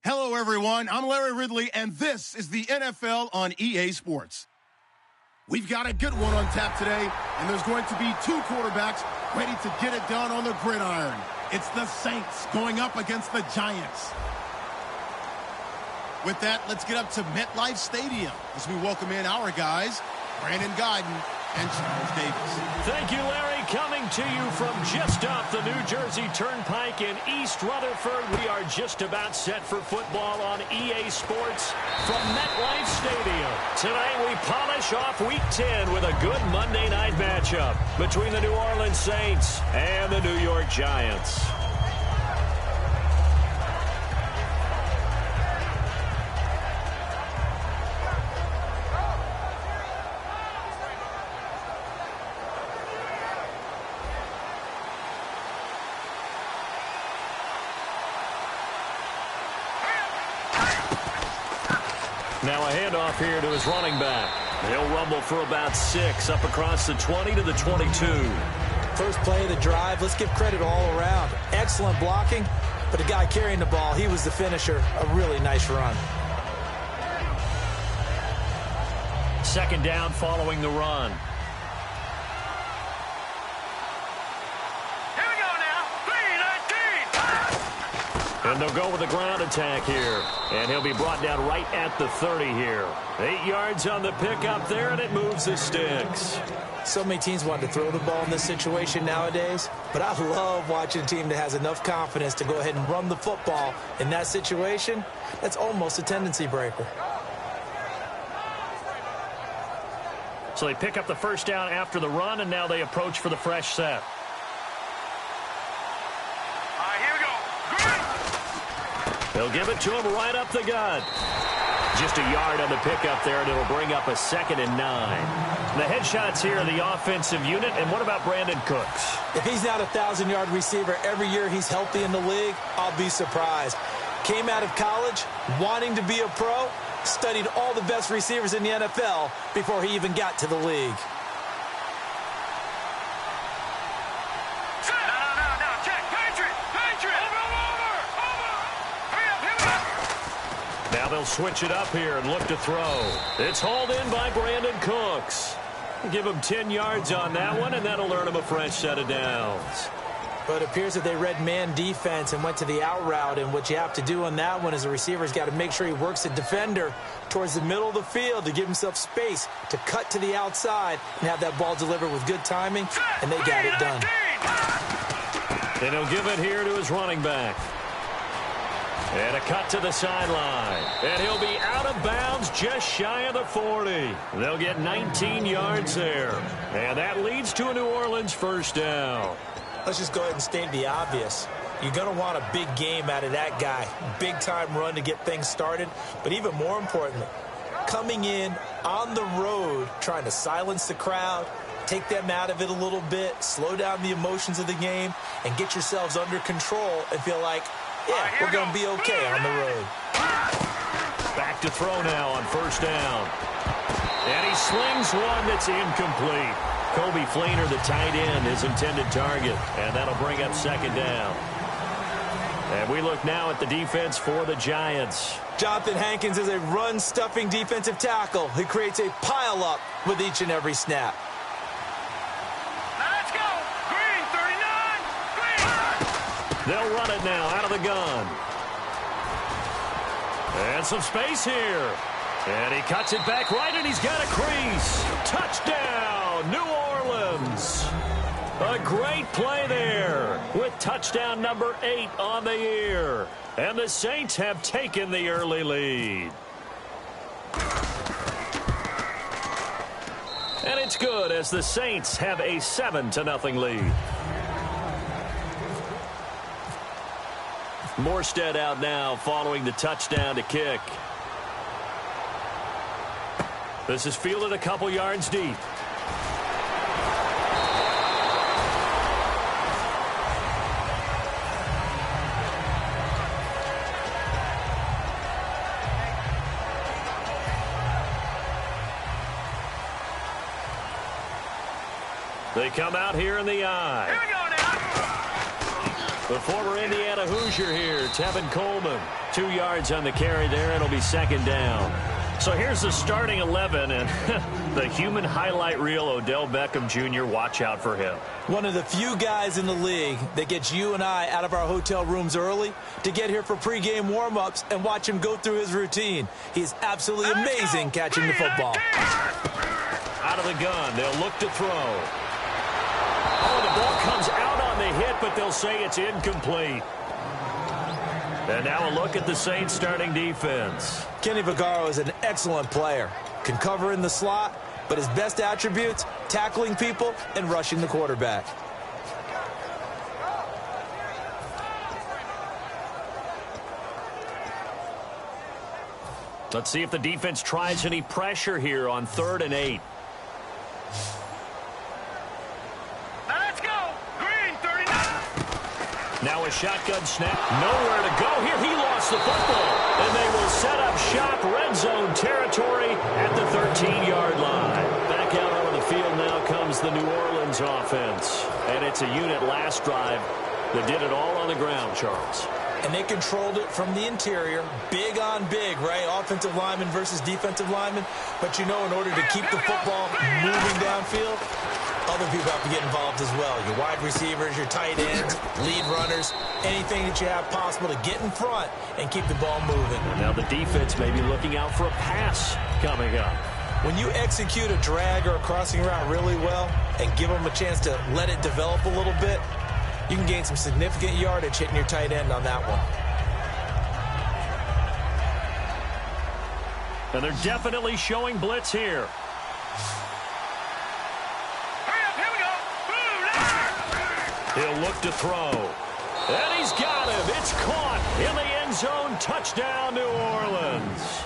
Hello, everyone. I'm Larry Ridley, and this is the NFL on EA Sports. We've got a good one on tap today, and there's going to be two quarterbacks ready to get it done on the gridiron. It's the Saints going up against the Giants. With that, let's get up to MetLife Stadium as we welcome in our guys, Brandon Guyton and Charles Davis. Thank you, Larry. Coming to you from just off the New Jersey Turnpike in East Rutherford, we are just about set for football on EA Sports from MetLife Stadium. Tonight we polish off Week 10 with a good Monday night matchup between the New Orleans Saints and the New York Giants. Now a handoff here to his running back. He'll rumble for about 6 up across the 20 to the 22. First play of the drive, let's give credit all around. Excellent blocking, but the guy carrying the ball, he was the finisher. A really nice run. Second down following the run. Here we go now. 3-19. And they'll go with the ground attack here. And he'll be brought down right at the 30 here. 8 yards on the pickup there, and it moves the sticks. So many teams want to throw the ball in this situation nowadays, but I love watching a team that has enough confidence to go ahead and run the football in that situation. That's almost a tendency breaker. So they pick up the first down after the run, and now they approach for the fresh set. Here we go. They'll give it to him right up the gut. Just a yard on the pickup there, and it'll bring up a 2nd and 9. The headshots here are the offensive unit, and what about Brandon Cooks? If he's not a 1,000-yard receiver every year he's healthy in the league, I'll be surprised. Came out of college wanting to be a pro, studied all the best receivers in the NFL before he even got to the league. Now they'll switch it up here and look to throw. It's hauled in by Brandon Cooks. Give him 10 yards on that one, and that'll earn him a fresh set of downs. But it appears that they read man defense and went to the out route, and what you have to do on that one is the receiver's got to make sure he works the defender towards the middle of the field to give himself space to cut to the outside and have that ball delivered with good timing, and they got it done. And he'll give it here to his running back. And a cut to the sideline. And he'll be out of bounds just shy of the 40. They'll get 19 yards there. And that leads to a New Orleans first down. Let's just go ahead and state the obvious. You're going to want a big game out of that guy. Big-time run to get things started. But even more importantly, coming in on the road, trying to silence the crowd, take them out of it a little bit, slow down the emotions of the game, and get yourselves under control and feel like, yeah, we're going to be okay on the road. Back to throw now on first down. And he slings one that's incomplete. Kobe Fleener, the tight end, his intended target. And that'll bring up 2nd down. And we look now at the defense for the Giants. Jonathan Hankins is a run-stuffing defensive tackle. He creates a pile-up with each and every snap. Let's go. Green, 39. Green. They'll run it now out of the gun. And some space here. And he cuts it back right, and he's got a crease. Touchdown, New Orleans. A great play there with touchdown number 8 on the year. And the Saints have taken the early lead. And it's good as the Saints have a 7-0 lead. Morstead out now following the touchdown to kick. This is fielded a couple yards deep. They come out here in the eye. Here we go now. The former Indiana Hoosier here, Tevin Coleman. 2 yards on the carry there, and it'll be second down. So here's the starting 11, and the human highlight reel, Odell Beckham Jr., watch out for him. One of the few guys in the league that gets you and I out of our hotel rooms early to get here for pregame warm-ups and watch him go through his routine. He's absolutely amazing catching the football. Out of the gun, they'll look to throw. Oh, the ball comes out on the hit, but they'll say it's incomplete. And now a look at the Saints starting defense. Kenny Vaccaro is an excellent player. Can cover in the slot, but his best attributes, tackling people and rushing the quarterback. Let's see if the defense tries any pressure here on 3rd and 8. Let's go. Green, 39. Now a shotgun snap. Nowhere to go here. He lost the football. And they will set up shop, red zone territory at the 13-yard line. Back out onto the field now comes the New Orleans offense. And it's a unit last drive that did it all on the ground, Charles. And they controlled it from the interior, big on big, right? Offensive lineman versus defensive lineman. But you know, in order to keep the football moving downfield, other people have to get involved as well. Your wide receivers, your tight ends, lead runners, anything that you have possible to get in front and keep the ball moving. Now the defense may be looking out for a pass coming up. When you execute a drag or a crossing route really well and give them a chance to let it develop a little bit, you can gain some significant yardage hitting your tight end on that one. And they're definitely showing blitz here. Hurry up, here we go. He'll look to throw. And he's got him. It's caught in the end zone. Touchdown, New Orleans.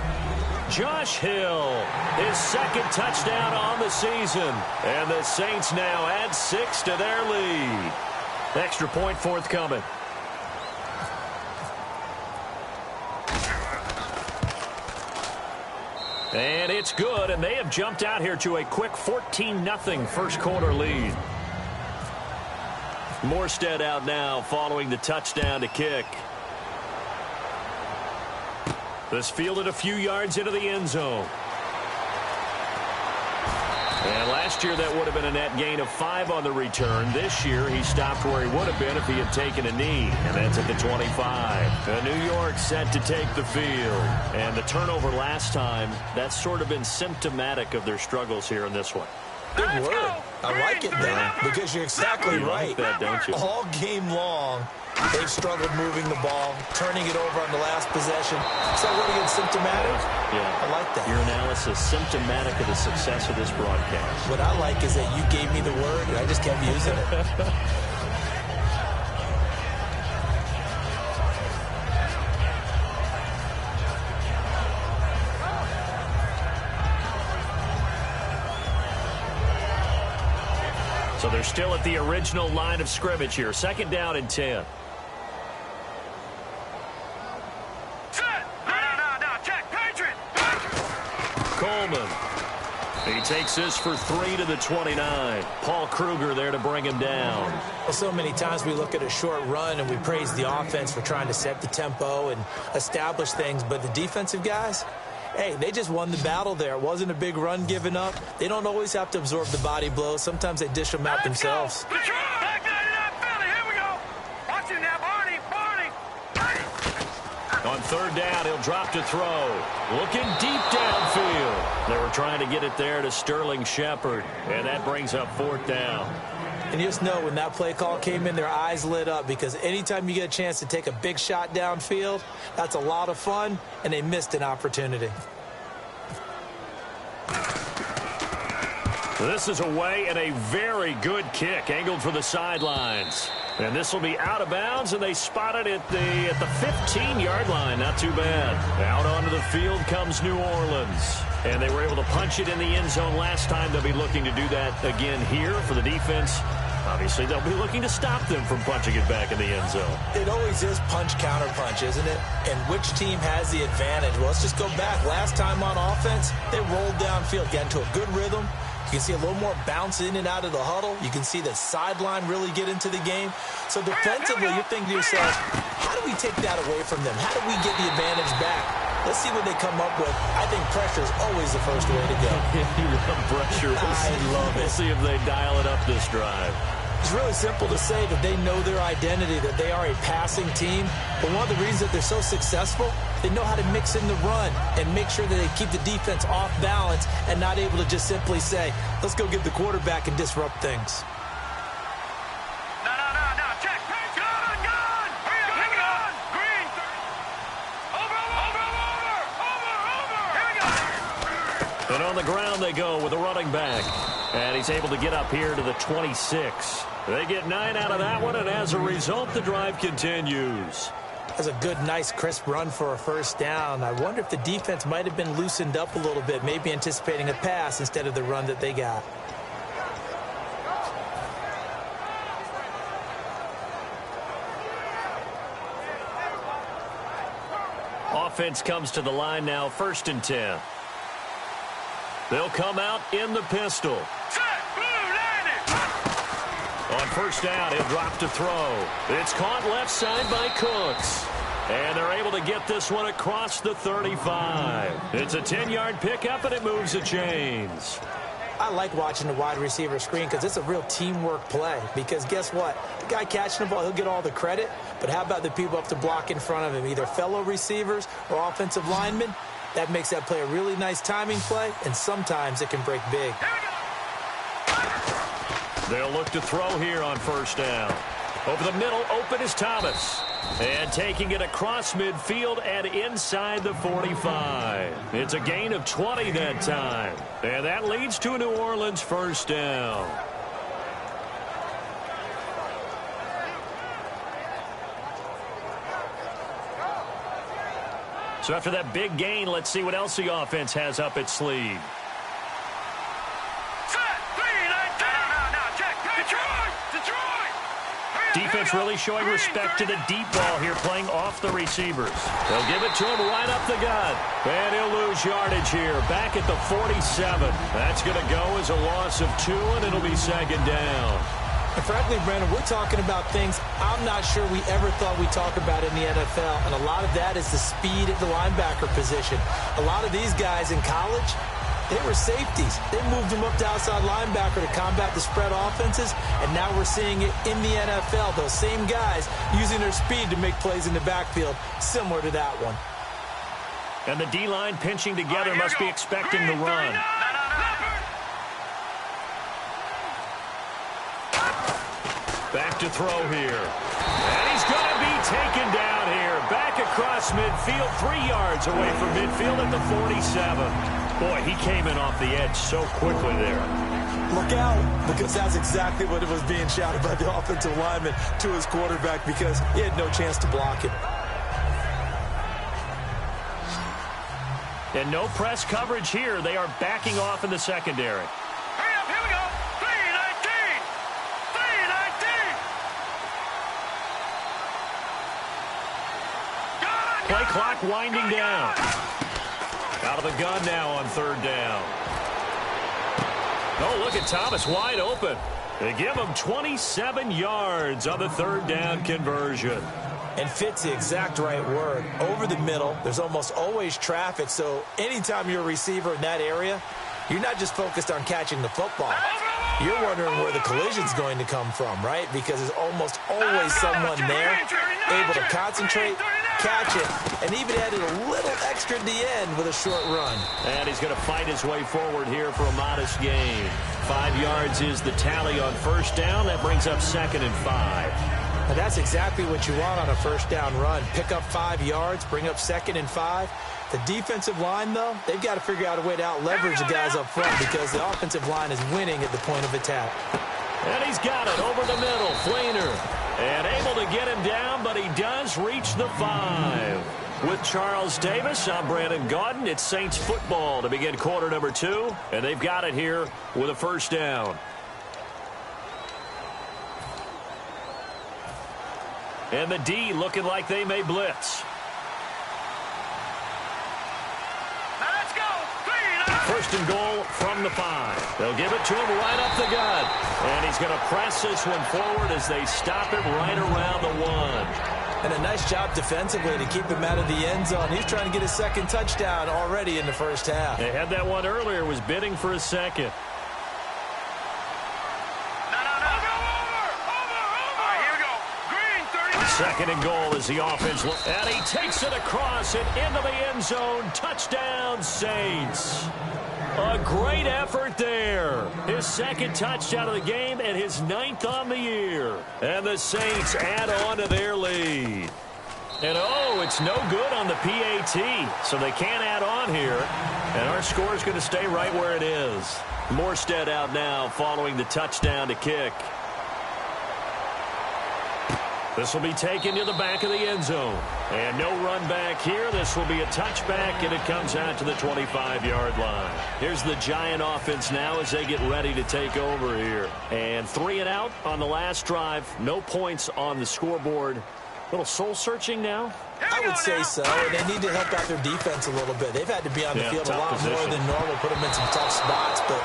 Josh Hill, his 2nd touchdown on the season. And the Saints now add 6 to their lead. Extra point forthcoming. And it's good, and they have jumped out here to a quick 14-0 first quarter lead. Morstead out now following the touchdown to kick. This fielded a few yards into the end zone. And last year that would have been a net gain of 5 on the return. This year he stopped where he would have been if he had taken a knee. And that's at the 25. And New York set to take the field. And the turnover last time, that's sort of been symptomatic of their struggles here in this one. Good word. I like it, Dan, because you're exactly right. You like that, don't you? All game long, they've struggled moving the ball, turning it over on the last possession. Is that what again, symptomatic? Yeah. I like that. Your analysis symptomatic of the success of this broadcast. What I like is that you gave me the word, and I just kept using it. So they're still at the original line of scrimmage here. 2nd down and 10. Set. No. Check. Patriot. Coleman. He takes this for 3 to the 29. Paul Kruger there to bring him down. Well, so many times we look at a short run and we praise the offense for trying to set the tempo and establish things, but the defensive guys, hey, they just won the battle there. It wasn't a big run given up. They don't always have to absorb the body blows. Sometimes they dish them out themselves. Back 99 Philly. Here we go. Watch him now, Barney. On 3rd down, he'll drop to throw. Looking deep downfield. They were trying to get it there to Sterling Shepard, and that brings up 4th down. And you just know when that play call came in, their eyes lit up, because anytime you get a chance to take a big shot downfield, that's a lot of fun, and they missed an opportunity. This is away and a very good kick angled for the sidelines. And this will be out of bounds, and they spot it at the 15-yard line. Not too bad. Out onto the field comes New Orleans. And they were able to punch it in the end zone last time. They'll be looking to do that again here for the defense. Obviously, they'll be looking to stop them from punching it back in the end zone. It always is punch-counter-punch, isn't it? And which team has the advantage? Well, let's just go back. Last time on offense, they rolled downfield, got into a good rhythm, You can see a little more bounce in and out of the huddle. You can see the sideline really get into the game. So defensively, you're thinking to yourself, how do we take that away from them? How do we get the advantage back? Let's see what they come up with. I think pressure is always the first way to go. You love pressure. I love it. We'll see if they dial it up this drive. It's really simple to say that they know their identity, that they are a passing team. But one of the reasons that they're so successful, they know how to mix in the run and make sure that they keep the defense off balance and not able to just simply say, let's go get the quarterback and disrupt things. No, check. Gun. Here we go. Green. Over. Here we go. And on the ground they go with a running back. And he's able to get up here to the 26. They get 9 out of that one, and as a result, the drive continues. That's a good, nice, crisp run for a first down. I wonder if the defense might have been loosened up a little bit, maybe anticipating a pass instead of the run that they got. Offense comes to the line now, 1st and 10. They'll come out in the pistol. On first down, he'll drop to throw. It's caught left side by Cooks. And they're able to get this one across the 35. It's a 10-yard pickup, and it moves the chains. I like watching the wide receiver screen because it's a real teamwork play. Because guess what? The guy catching the ball, he'll get all the credit. But how about the people up to block in front of him, either fellow receivers or offensive linemen? That makes that play a really nice timing play, and sometimes it can break big. They'll look to throw here on first down. Over the middle, open is Thomas. And taking it across midfield and inside the 45. It's a gain of 20 that time. And that leads to a New Orleans first down. So after that big gain, let's see what else the offense has up its sleeve. Defense really showing respect to the deep ball here, playing off the receivers. They'll give it to him right up the gut. And he'll lose yardage here, back at the 47. That's going to go as a loss of 2, and it'll be 2nd down. And frankly, Brandon, we're talking about things I'm not sure we ever thought we'd talk about in the NFL. And a lot of that is the speed at the linebacker position. A lot of these guys in college, they were safeties. They moved them up to outside linebacker to combat the spread offenses, and now we're seeing it in the NFL. Those same guys using their speed to make plays in the backfield, similar to that one. And the D-line pinching together must be expecting the run. Back to throw here. And he's going to be taken down here. Back across midfield, 3 yards away from midfield at the 47. Boy, he came in off the edge so quickly there. Look out, because that's exactly what it was being shouted by the offensive lineman to his quarterback, because he had no chance to block him. And no press coverage here. They are backing off in the secondary. Hurry up, here we go. 3-19. Play clock winding down. Out of the gun now on 3rd down. Oh, look at Thomas wide open. They give him 27 yards on the 3rd down conversion. And fit's the exact right word. Over the middle, there's almost always traffic, so anytime you're a receiver in that area, you're not just focused on catching the football. You're wondering where the collision's going to come from, right? Because there's almost always someone there able to concentrate, catch it, and even added a little extra at the end with a short run. And he's going to fight his way forward here for a modest gain. 5 yards is the tally on first down. That brings up 2nd and 5. Now that's exactly what you want on a first down run. Pick up 5 yards, bring up 2nd and 5. The defensive line, though, they've got to figure out a way to out-leverage the guys up front because the offensive line is winning at the point of attack. And he's got it over the middle. Fleener. And able to get him down, but he does reach the 5. With Charles Davis, I'm Brandon Gaudin. It's Saints football to begin quarter number 2. And they've got it here with a first down. And the D looking like they may blitz. First and goal from the 5. They'll give it to him right up the gut. And he's going to press this one forward as they stop it right around the 1. And a nice job defensively to keep him out of the end zone. He's trying to get his second touchdown already in the first half. They had that one earlier, was bidding for a second. Second and goal as the offense looks. And he takes it across and into the end zone. Touchdown, Saints. A great effort there. His second touchdown of the game and his 9th on the year. And the Saints add on to their lead. And oh, it's no good on the PAT. So they can't add on here. And our score is going to stay right where it is. Morstead out now following the touchdown to kick. This will be taken to the back of the end zone. And no run back here. This will be a touchback, and it comes out to the 25-yard line. Here's the Giant offense now as they get ready to take over here. And 3 and out on the last drive. No points on the scoreboard. A little soul-searching now? I would say so. They need to help out their defense a little bit. They've had to be on the field a lot more than normal, put them in some tough spots. But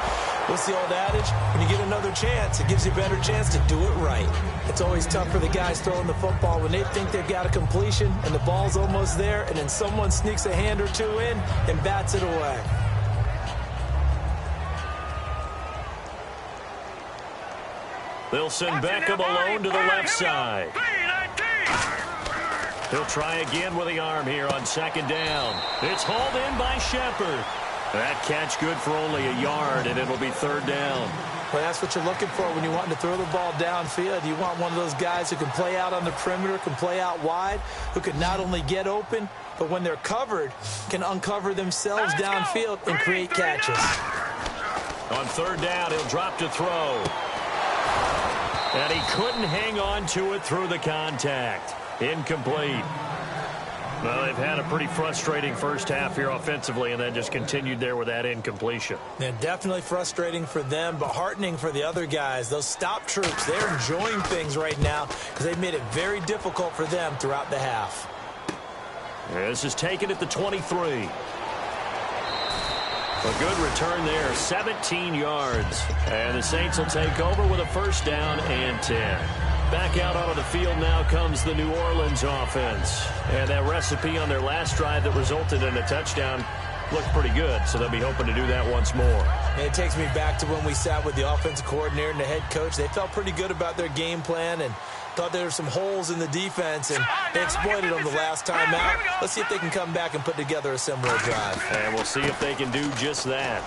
what's the old adage? When you get another chance, it gives you a better chance to do it right. It's always tough for the guys throwing the football when they think they've got a completion and the ball's almost there, and then someone sneaks a hand or two in and bats it away. They'll send Beckham alone to the left side. He'll try again with the arm here on second down. It's hauled in by Shepard. That catch good for only a yard, and it'll be third down. Well, that's what you're looking for when you want to throw the ball downfield. You want one of those guys who can play out on the perimeter, can play out wide, who can not only get open, but when they're covered, can uncover themselves downfield and create catches. On third down, he'll drop to throw. And he couldn't hang on to it through the contact. Incomplete. Well, they've had a pretty frustrating first half here offensively, and then just continued there with that incompletion. Yeah, definitely frustrating for them, but heartening for the other guys. Those stop troops, they're enjoying things right now because they've made it very difficult for them throughout the half. This is taken at the 23. A good return there, 17 yards. And the Saints will take over with a first down and 10. Back out onto the field now comes the New Orleans offense. And that recipe on their last drive that resulted in a touchdown looked pretty good, so they'll be hoping to do that once more. And it takes me back to when we sat with the offensive coordinator and the head coach. They felt pretty good about their game plan and thought there were some holes in the defense, and they exploited them the last time out. Let's see if they can come back and put together a similar drive. And we'll see if they can do just that.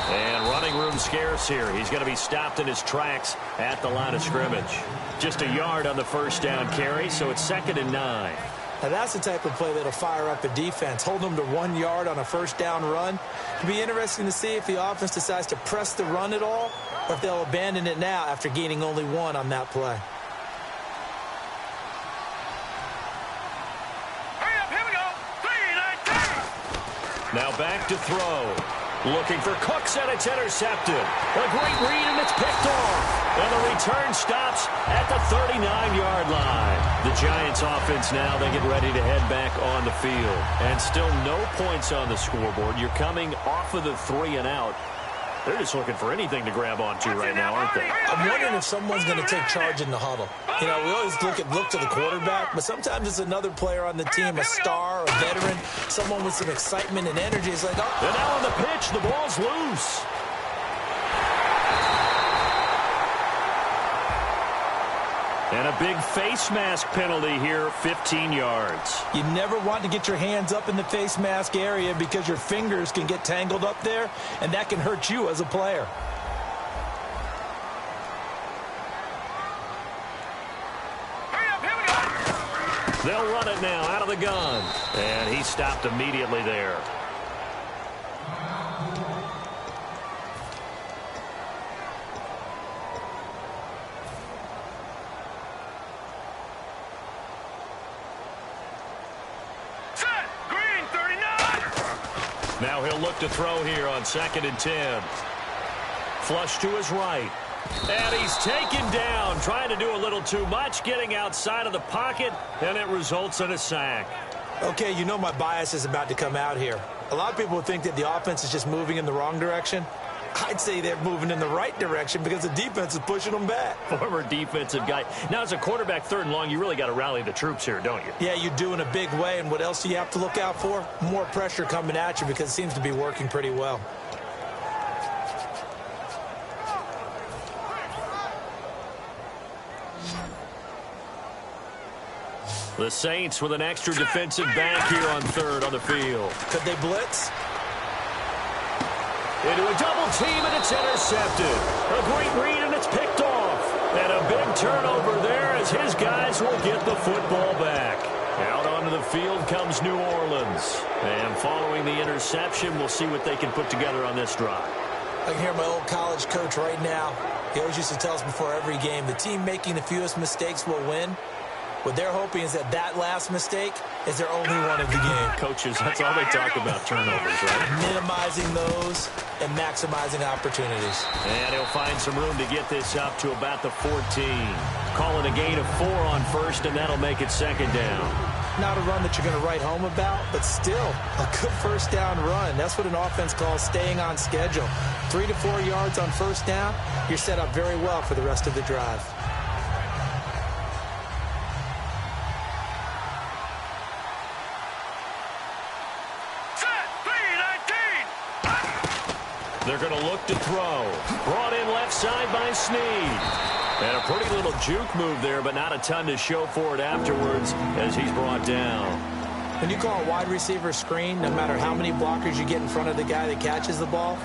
And running room scarce here. He's going to be stopped in his tracks at the line of scrimmage. Just a yard on the first down carry, so it's 2nd and 9. Now that's the type of play that'll fire up a defense. Hold them to 1 yard on a first down run. It'll be interesting to see if the offense decides to press the run at all, or if they'll abandon it now after gaining only 1 on that play. Hurry up, here we go. 3-19. Now back to throw. Looking for Cooks, and it's intercepted. A great read, and it's picked off. And the return stops at the 39-yard line. The Giants offense now, they get ready to head back on the field. And still no points on the scoreboard. You're coming off of the 3 and out. They're just looking for anything to grab onto right now, aren't they? I'm wondering if someone's going to take charge in the huddle. You know, we always look to the quarterback, but sometimes it's another player on the team, a star, a veteran, someone with some excitement and energy. It's like, oh. And now on the pitch, the ball's loose. And a big face mask penalty here, 15 yards. You never want to get your hands up in the face mask area because your fingers can get tangled up there, and that can hurt you as a player. They'll run it now out of the gun. And he stopped immediately there. Now he'll look to throw here on 2nd and 10. Flush to his right. And he's taken down, trying to do a little too much, getting outside of the pocket, and it results in a sack. Okay, you know my bias is about to come out here. A lot of people would think that the offense is just moving in the wrong direction. I'd say they're moving in the right direction because the defense is pushing them back. Former defensive guy. Now, as a quarterback, 3rd and long, you really got to rally the troops here, don't you? Yeah, you do in a big way. And what else do you have to look out for? More pressure coming at you because it seems to be working pretty well. The Saints with an extra defensive back here on 3rd on the field. Could they blitz? Into a double team, and it's intercepted. A great read, and it's picked off. And a big turnover there as his guys will get the football back. Out onto the field comes New Orleans. And following the interception, we'll see what they can put together on this drive. I can hear my old college coach right now. He always used to tell us before every game, the team making the fewest mistakes will win. What they're hoping is that last mistake is their only one of the game. Coaches, that's all they talk about, turnovers, right? Minimizing those and maximizing opportunities. And he'll find some room to get this up to about the 14. Calling a gain of 4 on 1st, and that'll make it 2nd down. Not a run that you're going to write home about, but still a good 1st down run. That's what an offense calls staying on schedule. 3 to 4 yards on 1st down, you're set up very well for the rest of the drive. They're going to look to throw. Brought in left side by Snead. And a pretty little juke move there, but not a ton to show for it afterwards as he's brought down. When you call a wide receiver screen, no matter how many blockers you get in front of the guy that catches the ball,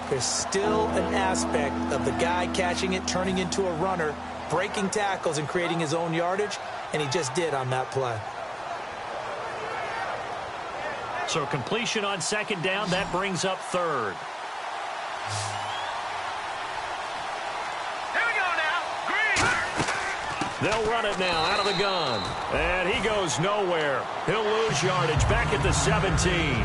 there's still an aspect of the guy catching it, turning into a runner, breaking tackles and creating his own yardage, and he just did on that play. So completion on 2nd down, that brings up 3rd. Here we go now. Green. They'll run it now out of the gun. And he goes nowhere. He'll lose yardage back at the 17.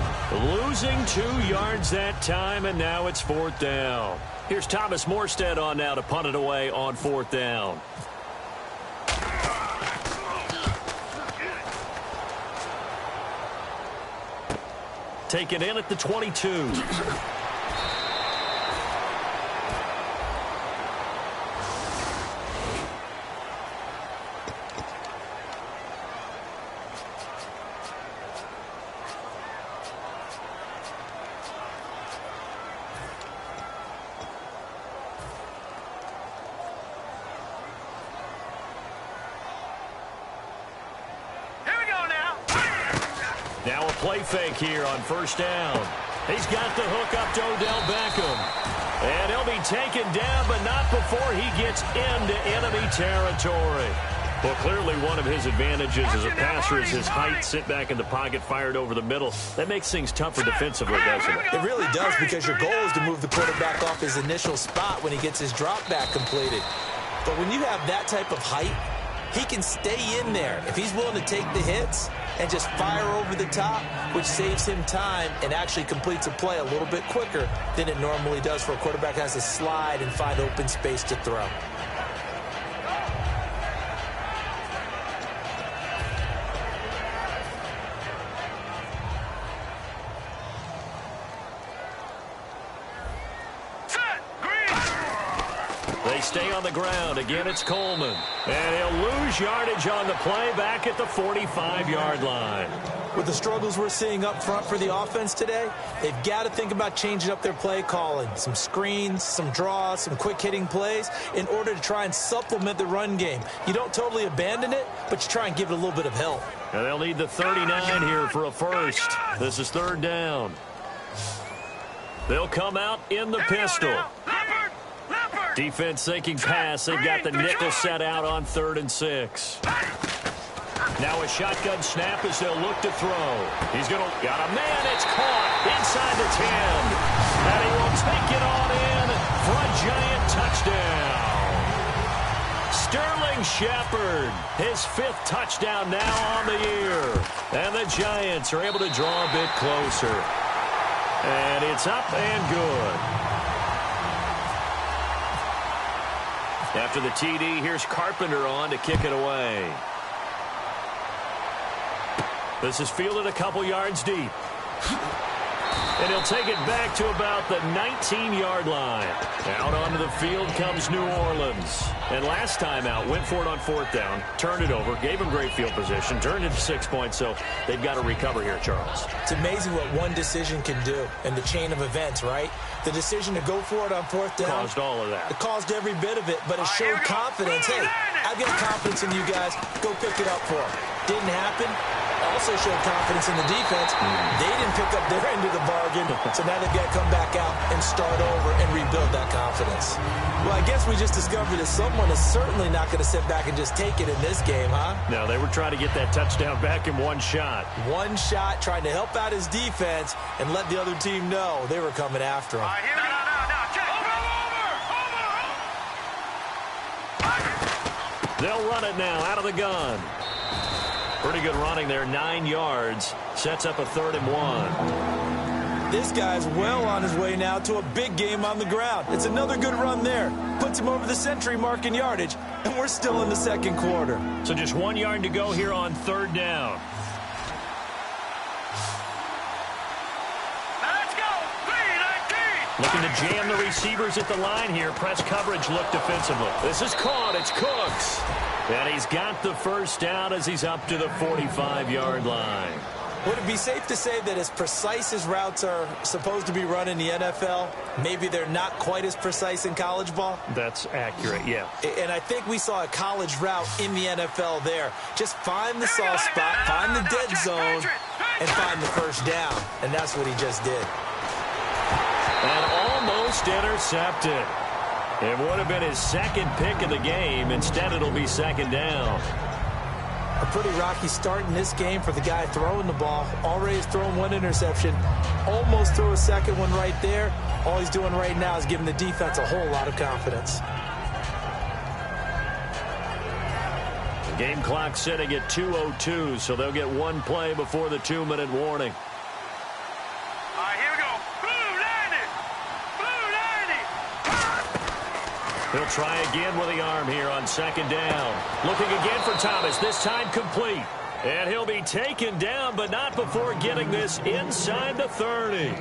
Losing 2 yards that time, and now it's 4th down. Here's Thomas Morstead on now to punt it away on 4th down. Taken in at the 22. Now a play fake here on 1st down. He's got the hook up to Odell Beckham. And he'll be taken down, but not before he gets into enemy territory. Well, clearly one of his advantages as a passer is his height. Sit back in the pocket, fired over the middle. That makes things tougher defensively, doesn't it? It really does, because your goal is to move the quarterback off his initial spot when he gets his drop back completed. But when you have that type of height, he can stay in there if he's willing to take the hits and just fire over the top, which saves him time and actually completes a play a little bit quicker than it normally does for a quarterback that has to slide and find open space to throw. They stay on the ground. Again, it's Coleman. And he'll lose yardage on the play back at the 45-yard line. With the struggles we're seeing up front for the offense today, they've got to think about changing up their play calling. Some screens, some draws, some quick-hitting plays in order to try and supplement the run game. You don't totally abandon it, but you try and give it a little bit of help. And they'll need the 39 here for a first. This is 3rd down. They'll come out in the pistol. Defense thinking pass. They've got the nickel set out on 3rd and 6. Now a shotgun snap as they'll look to throw. He's going to got a man. It's caught inside the 10. And he will take it on in for a Giant touchdown. Sterling Shepard, his 5th touchdown now on the year. And the Giants are able to draw a bit closer. And it's up and good. After the TD, here's Carpenter on to kick it away. This is fielded a couple yards deep. And he'll take it back to about the 19-yard line. Out onto the field comes New Orleans. And last time out, went for it on 4th down, turned it over, gave him great field position, turned it to 6 points, so they've got to recover here, Charles. It's amazing what one decision can do in the chain of events, right? The decision to go for it on 4th down. Caused all of that. It caused every bit of it, but it showed confidence. Hey, I've got confidence in you guys. Go pick it up for them. Didn't happen. Also showed confidence in the defense. They didn't pick up their end of the bargain, so now they've got to come back out and start over and rebuild that confidence. Well, I guess we just discovered that someone is certainly not going to sit back and just take it in this game, huh? No, they were trying to get that touchdown back in one shot. One shot, trying to help out his defense and let the other team know they were coming after him. They'll run it now out of the gun. Pretty good running there, 9 yards. Sets up a 3rd and 1. This guy's well on his way now to a big game on the ground. It's another good run there. Puts him over the century mark in yardage, and we're still in the 2nd quarter. So just 1 yard to go here on 3rd down. Let's go. 3-19. Looking to jam the receivers at the line here. Press coverage look defensively. This is caught. It's Cooks. And he's got the 1st down as he's up to the 45-yard line. Would it be safe to say that as precise as routes are supposed to be run in the NFL, maybe they're not quite as precise in college ball? That's accurate, yeah. And I think we saw a college route in the NFL there. Just find the soft spot, find the dead zone, and find the 1st down. And that's what he just did. And almost intercepted. It would have been his 2nd pick of the game. Instead, it'll be 2nd down. A pretty rocky start in this game for the guy throwing the ball. Already has thrown 1 interception. Almost threw a 2nd one right there. All he's doing right now is giving the defense a whole lot of confidence. The game clock sitting at 2:02, so they'll get 1 play before the 2-minute warning. He'll try again with the arm here on 2nd down. Looking again for Thomas, this time complete. And he'll be taken down, but not before getting this inside the 30.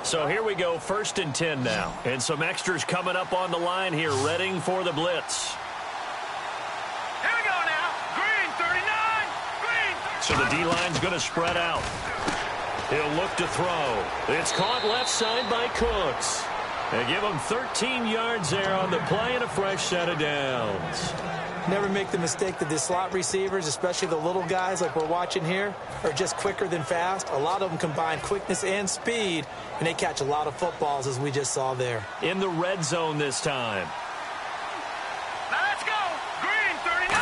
So here we go, 1st and 10 now. And some extras coming up on the line here, readying for the blitz. So the D-line's going to spread out. He'll look to throw. It's caught left side by Cooks. They give him 13 yards there on the play and a fresh set of downs. Never make the mistake that the slot receivers, especially the little guys like we're watching here, are just quicker than fast. A lot of them combine quickness and speed, and they catch a lot of footballs, as we just saw there. In the red zone this time. Let's go. Green, 39.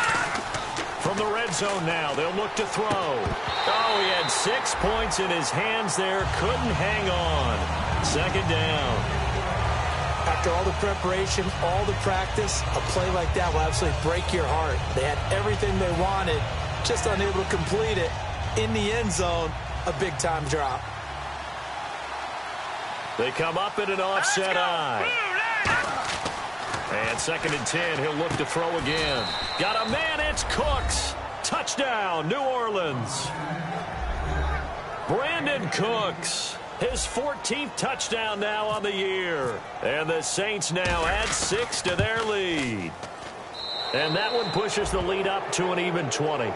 From the red zone now, they'll look to throw. Oh, he had 6 points in his hands there. Couldn't hang on. 2nd down. After all the preparation, all the practice, a play like that will absolutely break your heart. They had everything they wanted, just unable to complete it. In the end zone, a big-time drop. They come up in an offset eye. And 2nd and 10, he'll look to throw again. Got a man, it's Cooks. Touchdown, New Orleans. Brandon Cooks. His 14th touchdown now on the year. And the Saints now add 6 to their lead. And that one pushes the lead up to an even 20.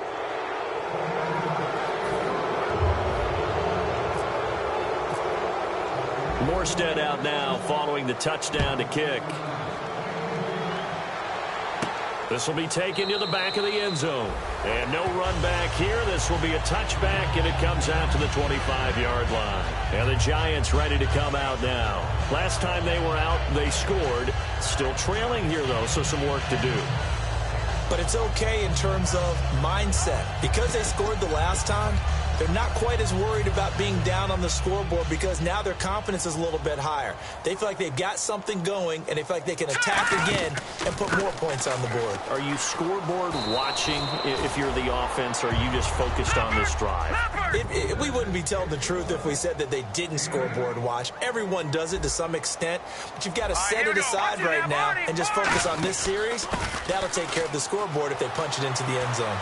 Morstead out now following the touchdown to kick. This will be taken to the back of the end zone. And no run back here. This will be a touchback, and it comes out to the 25-yard line. And the Giants ready to come out now. Last time they were out, they scored. Still trailing here, though, so some work to do. But it's okay in terms of mindset. Because they scored the last time, they're not quite as worried about being down on the scoreboard because now their confidence is a little bit higher. They feel like they've got something going, and they feel like they can attack again and put more points on the board. Are you scoreboard watching if you're the offense, or are you just focused on this drive? We wouldn't be telling the truth if we said that they didn't scoreboard watch. Everyone does it to some extent, but you've got to set it aside right now and just focus on this series. That'll take care of the scoreboard if they punch it into the end zone.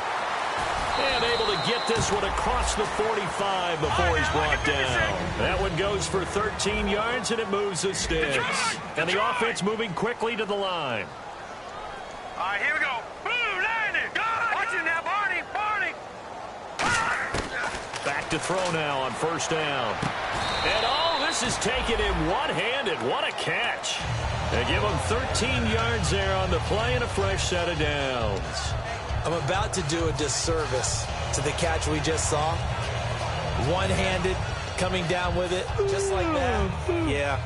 And able to get this one across the 45 before he's brought down. That one goes for 13 yards, and it moves the sticks. And the offense moving quickly to the line. All right, here we go. Boom, landing. Watch it now, Barney. Back to throw now on first down. And this is taken in one-handed. What a catch. They give him 13 yards there on the play and a fresh set of downs. I'm about to do a disservice to the catch we just saw. One-handed, coming down with it, just like that. Yeah,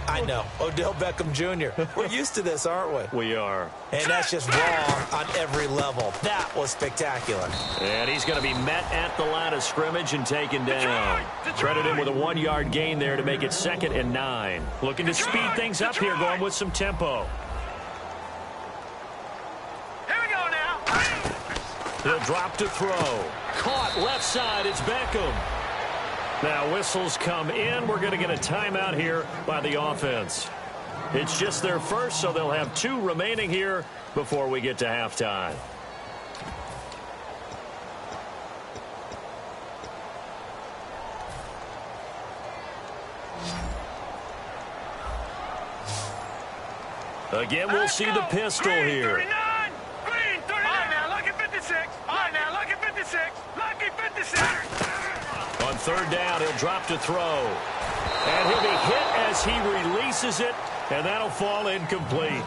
I know. Odell Beckham Jr. We're used to this, aren't we? We are. And that's just wrong on every level. That was spectacular. And he's going to be met at the line of scrimmage and taken down. Credit him with a 1-yard gain there to make it 2nd and 9. Looking to speed things up here, going with some tempo. He'll drop to throw. Caught left side. It's Beckham. Now whistles come in. We're going to get a timeout here by the offense. It's just their first, so they'll have 2 remaining here before we get to halftime. Again, we'll see the pistol here. On third down, he'll drop to throw. And he'll be hit as he releases it, and that'll fall incomplete.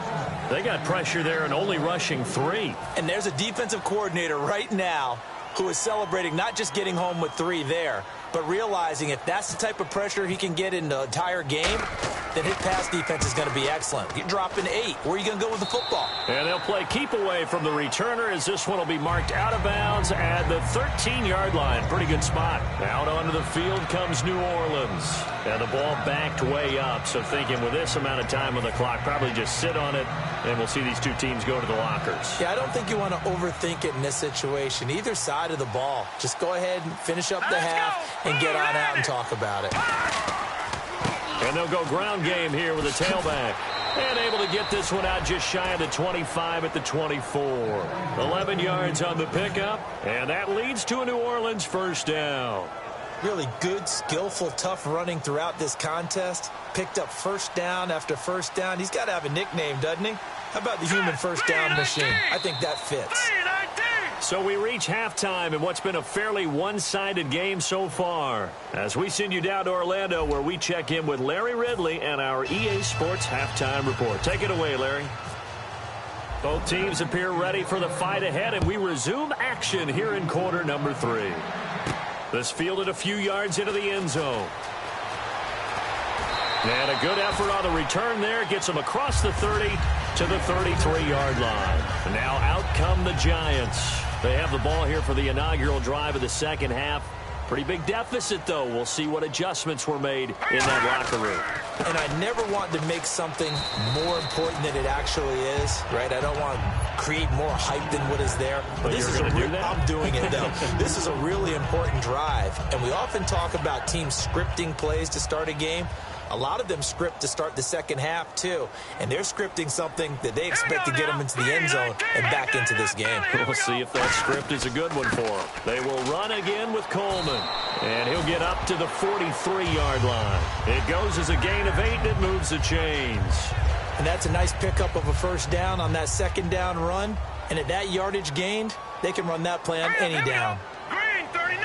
They got pressure there and only rushing 3. And there's a defensive coordinator right now who is celebrating not just getting home with 3 there, but realizing if that's the type of pressure he can get in the entire game, then his pass defense is going to be excellent. You're dropping 8. Where are you going to go with the football? And they'll play keep away from the returner as this one will be marked out of bounds at the 13-yard line. Pretty good spot. Out onto the field comes New Orleans. And the ball backed way up. So thinking with this amount of time on the clock, probably just sit on it, and we'll see these 2 teams go to the lockers. Yeah, I don't think you want to overthink it in this situation. Either side of the ball. Just go ahead and finish up the half and get on out and talk about it. And they'll go ground game here with a tailback. And able to get this one out just shy of the 25 at the 24. 11 yards on the pickup. And that leads to a New Orleans first down. Really good, skillful, tough running throughout this contest. Picked up first down after first down. He's got to have a nickname, doesn't he? How about the human first down machine? I think that fits. So we reach halftime in what's been a fairly one-sided game so far. As we send you down to Orlando, where we check in with Larry Ridley and our EA Sports Halftime Report. Take it away, Larry. Both teams appear ready for the fight ahead, and we resume action here in quarter number 3. This fielded a few yards into the end zone. And a good effort on the return there. Gets them across the 30 to the 33-yard line. And now out come the Giants. They have the ball here for the inaugural drive of the second half. Pretty big deficit, though. We'll see what adjustments were made in that locker room. And I never want to make something more important than it actually is, right? I don't want to create more hype than what is there. But this is I'm doing it, though. This is a really important drive. And we often talk about teams scripting plays to start a game. A lot of them script to start the second half, too. And they're scripting something that they expect to get them into the end zone and back into this game. We'll see if that script is a good one for them. They will run again with Coleman. And he'll get up to the 43-yard line. It goes as a gain of 8, and it moves the chains. And that's a nice pickup of a first down on that second down run. And at that yardage gained, they can run that play on any down. Green, 39.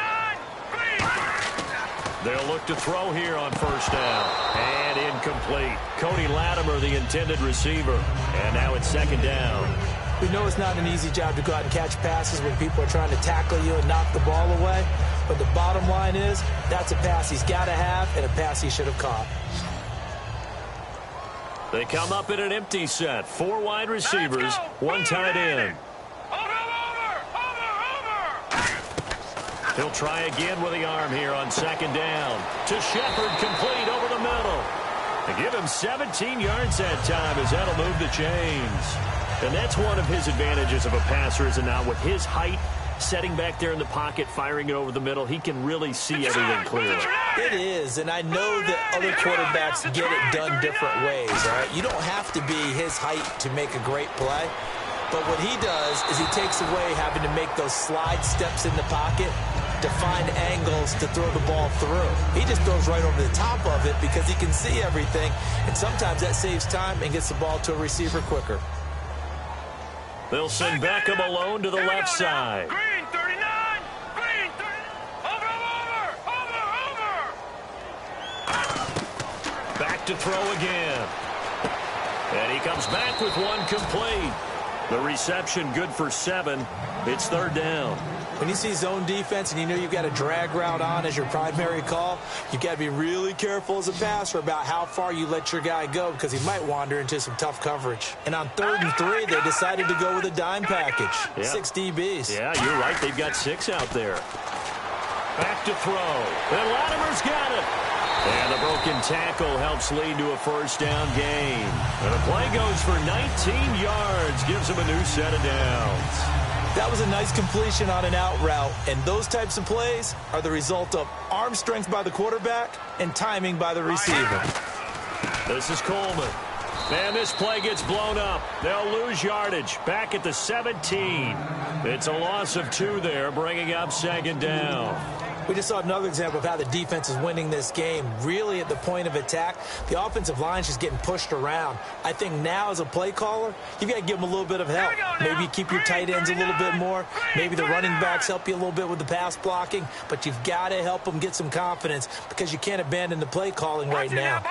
They'll look to throw here on first down. And incomplete. Cody Latimer, the intended receiver. And now it's second down. We know it's not an easy job to go out and catch passes when people are trying to tackle you and knock the ball away. But the bottom line is, that's a pass he's got to have and a pass he should have caught. They come up in an empty set. 4 wide receivers, 1 tight end. He'll try again with the arm here on second down. To Shepard, complete over the middle. To give him 17 yards that time as that'll move the chains. And that's one of his advantages of a passer, is it not? With his height, setting back there in the pocket, firing it over the middle, he can really see everything clearly. It is, and I know that other quarterbacks get it done different ways, all right? You don't have to be his height to make a great play. But what he does is he takes away having to make those slide steps in the pocket to find angles to throw the ball through. He just throws right over the top of it because he can see everything, and sometimes that saves time and gets the ball to a receiver quicker. They'll send Beckham alone to the left side. Green 39. Green 30. Over. Back to throw again. And he comes back with one complete. The reception good for 7. It's third down. When you see zone defense and you know you've got a drag route on as your primary call, you've got to be really careful as a passer about how far you let your guy go because he might wander into some tough coverage. And on 3rd and 3, they decided to go with a dime package. Yeah. 6 DBs. Yeah, you're right. They've got 6 out there. Back to throw. And Latimer's got it. And the broken tackle helps lead to a first down gain. And the play goes for 19 yards, gives him a new set of downs. That was a nice completion on an out route, and those types of plays are the result of arm strength by the quarterback and timing by the receiver. This is Coleman. And this play gets blown up. They'll lose yardage. Back at the 17. It's a loss of 2 there, bringing up second down. We just saw another example of how the defense is winning this game. Really at the point of attack, the offensive line's just getting pushed around. I think now as a play caller, you've got to give them a little bit of help. Maybe you keep your tight ends a little bit more. Maybe the running backs help you a little bit with the pass blocking. But you've got to help them get some confidence because you can't abandon the play calling right now.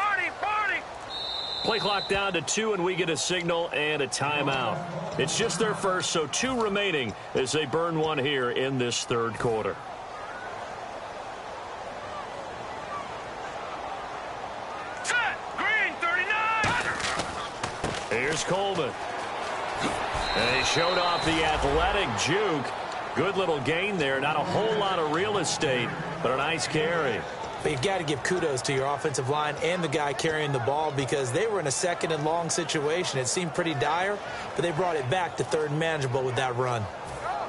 Play clock down to 2, and we get a signal and a timeout. It's just their first, so 2 remaining as they burn one here in this third quarter. Here's Coleman. And he showed off the athletic juke. Good little gain there. Not a whole lot of real estate, but a nice carry. But you've got to give kudos to your offensive line and the guy carrying the ball because they were in a 2nd and long situation. It seemed pretty dire, but they brought it back to 3rd and manageable with that run.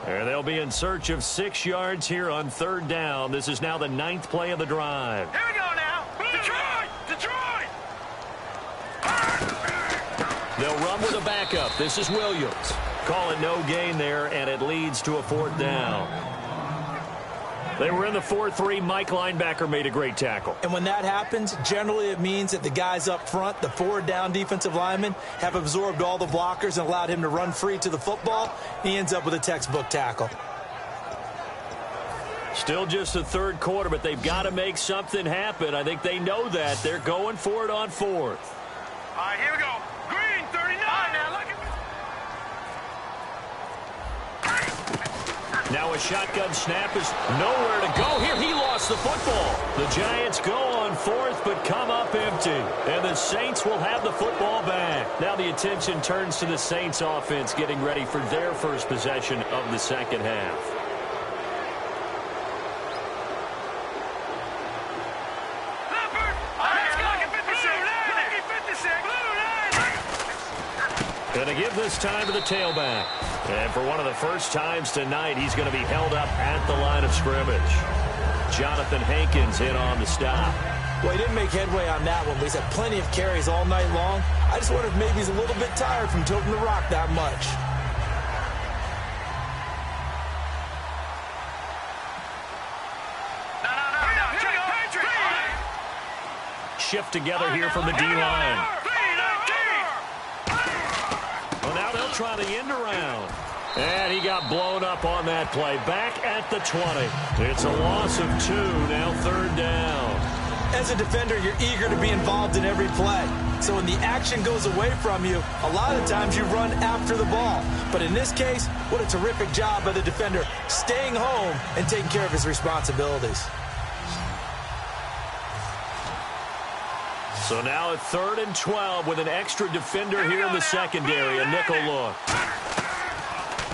And they'll be in search of 6 yards here on 3rd down. This is now the 9th play of the drive. Here we go now. Detroit! Detroit! They'll run with a backup. This is Williams. Call it no gain there, and it leads to a 4th down. They were in the 4-3. Mike linebacker made a great tackle. And when that happens, generally it means that the guys up front, the 4-down defensive linemen, have absorbed all the blockers and allowed him to run free to the football. He ends up with a textbook tackle. Still just the 3rd quarter, but they've got to make something happen. I think they know that. They're going for it on 4th. All right, here we go. Green 39. Now look at Now a shotgun snap is nowhere to go. Here he lost the football. The Giants go on 4th but come up empty. And the Saints will have the football back. Now the attention turns to the Saints offense getting ready for their first possession of the second half. Going to give this time to the tailback. And for one of the first times tonight, he's going to be held up at the line of scrimmage. Jonathan Hankins in on the stop. Well, he didn't make headway on that one, but he's had plenty of carries all night long. I just wonder if maybe he's a little bit tired from toting the rock that much. Shift together here from the D-line. Well, now they'll try the end around. And he got blown up on that play. Back at the 20. It's a loss of 2, now 3rd down. As a defender, you're eager to be involved in every play. So when the action goes away from you, a lot of times you run after the ball. But in this case, what a terrific job by the defender staying home and taking care of his responsibilities. So now a 3rd and 12 with an extra defender here in the secondary. A nickel look.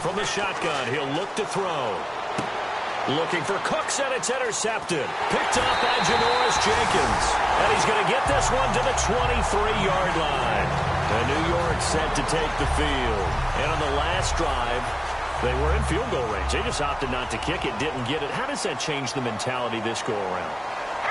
From the shotgun, he'll look to throw. Looking for Cooks, and it's intercepted. Picked up by Janoris Jenkins. And he's going to get this one to the 23-yard line. And New York set to take the field. And on the last drive, they were in field goal range. They just opted not to kick it, didn't get it. How does that change the mentality this go-around?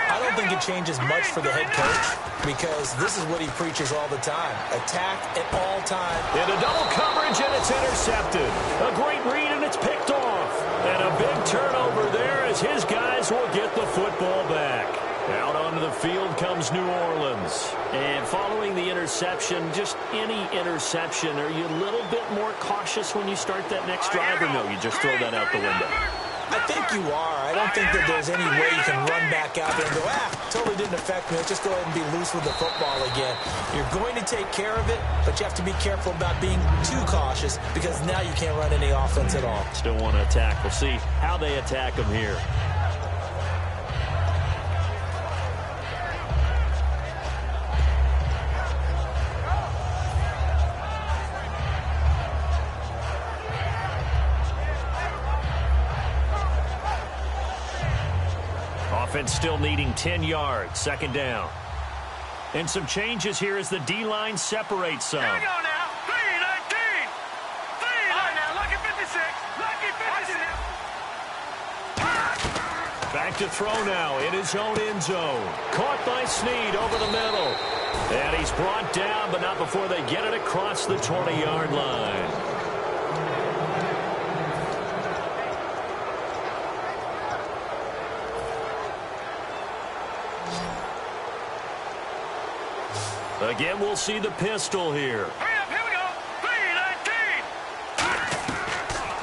I don't think it changes much for the head coach because this is what he preaches all the time. Attack at all times. Into double coverage, and it's intercepted. A great read, and it's picked off. And a big turnover there as his guys will get the football back. Out onto the field comes New Orleans. And following the interception, just any interception, are you a little bit more cautious when you start that next drive, or no, you just throw that out the window? I think you are. I don't think that there's any way you can run back out there and go, totally didn't affect me. Let's just go ahead and be loose with the football again. You're going to take care of it, but you have to be careful about being too cautious because now you can't run any offense at all. Still want to attack. We'll see how they attack them here. Offense still needing 10 yards. Second down. And some changes here as the D-line separates some. Here we go now. 3-19. 3. All right, now, lucky 56. Lucky 56. Back to throw now in his own end zone. Caught by Snead over the middle. And he's brought down, but not before they get it across the 20-yard line. Again, we'll see the pistol here. Hurry up, here we go.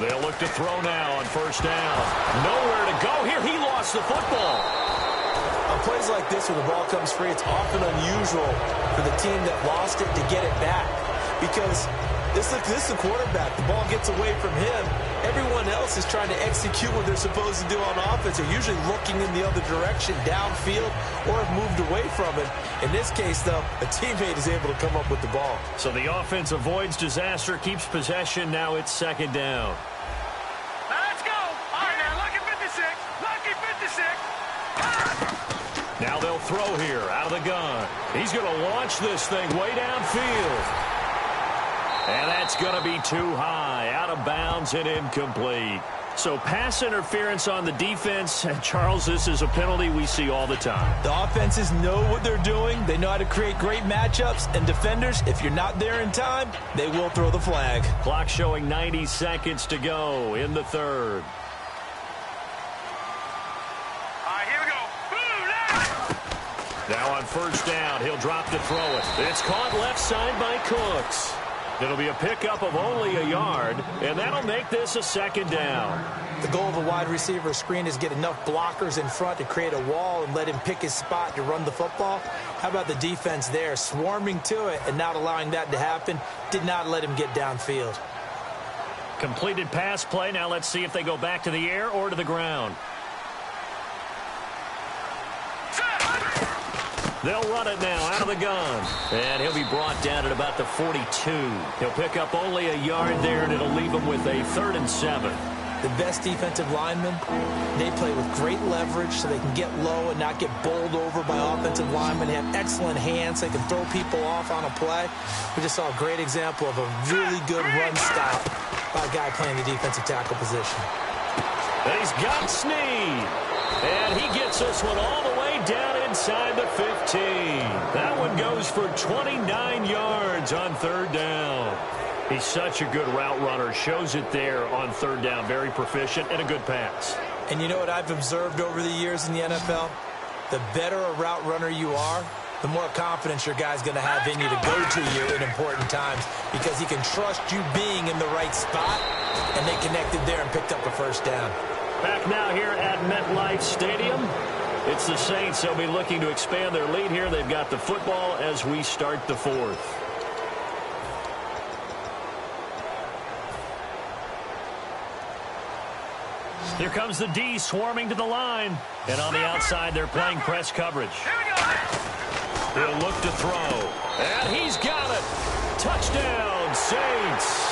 3-19. They'll look to throw now on first down. Nowhere to go here. He lost the football. On plays like this where the ball comes free, it's often unusual for the team that lost it to get it back because this is the quarterback. The ball gets away from him. Everyone else is trying to execute what they're supposed to do on offense. They're usually looking in the other direction, downfield, or have moved away from it. In this case, though, a teammate is able to come up with the ball. So the offense avoids disaster, keeps possession. Now it's second down. Now let's go. All right, now, lucky 56. Lucky 56. Now they'll throw here out of the gun. He's going to launch this thing way downfield. And that's going to be too high, out of bounds and incomplete. So pass interference on the defense. And Charles, this is a penalty we see all the time. The offenses know what they're doing. They know how to create great matchups. And defenders, if you're not there in time, they will throw the flag. Clock showing 90 seconds to go in the third. All right, here we go. Now on first down, he'll drop to throw it. It's caught left side by Cooks. It'll be a pickup of only a yard, and that'll make this a second down. The goal of a wide receiver screen is get enough blockers in front to create a wall and let him pick his spot to run the football. How about the defense there, swarming to it and not allowing that to happen? Did not let him get downfield. Completed pass play. Now let's see if they go back to the air or to the ground. They'll run it now out of the gun. And he'll be brought down at about the 42. He'll pick up only a yard there, and it'll leave him with a 3rd and 7. The best defensive linemen, they play with great leverage so they can get low and not get bowled over by offensive linemen. They have excellent hands. They can throw people off on a play. We just saw a great example of a really good run stop by a guy playing the defensive tackle position. And he's got Snead. And he gets this one all the way down inside the 15. That one goes for 29 yards on 3rd down. He's such a good route runner. Shows it there on 3rd down. Very proficient and a good pass. And you know what I've observed over the years in the NFL? The better a route runner you are, the more confidence your guy's going to have in you to go to you in important times because he can trust you being in the right spot, and they connected there and picked up a first down. Back now here at MetLife Stadium. It's the Saints. They'll be looking to expand their lead here. They've got the football as we start the 4th. Here comes the D swarming to the line. And on the outside, they're playing press coverage. He'll look to throw. And he's got it. Touchdown, Saints.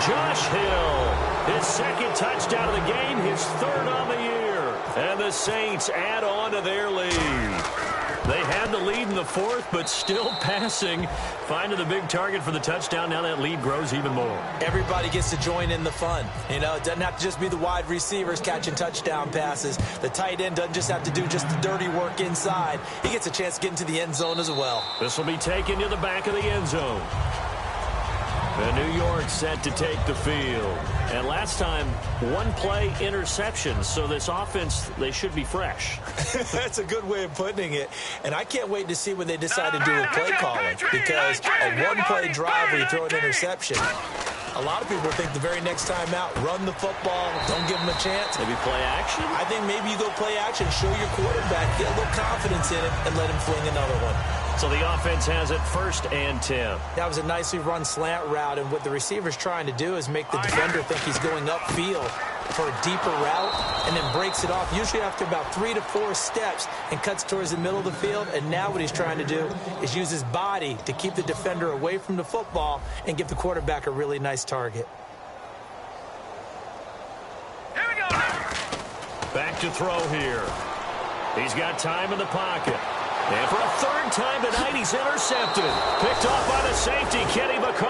Josh Hill, his 2nd touchdown of the game, his 3rd on the And the Saints add on to their lead. They had the lead in the fourth, but still passing. Finding the big target for the touchdown. Now that lead grows even more. Everybody gets to join in the fun. You know, it doesn't have to just be the wide receivers catching touchdown passes. The tight end doesn't just have to do just the dirty work inside. He gets a chance to get into the end zone as well. This will be taken to the back of the end zone. And New York set to take the field. And last time, one play interception. So this offense, they should be fresh. That's a good way of putting it. And I can't wait to see what they decide to do with play calling. Because a one-play drive where you throw an interception, a lot of people think the very next time out, run the football, don't give them a chance. Maybe play action? I think maybe you go play action, show your quarterback, get a little confidence in it, and let him fling another one. So the offense has it 1st and 10. That was a nicely run slant route, and what the receiver's trying to do is make the defender think he's going upfield for a deeper route, and then breaks it off, usually after about 3 to 4 steps, and cuts towards the middle of the field. And now what he's trying to do is use his body to keep the defender away from the football and give the quarterback a really nice target. Here we go. Back to throw here. He's got time in the pocket. And for a third time tonight, he's intercepted. Picked off by the safety, Tgt Wk.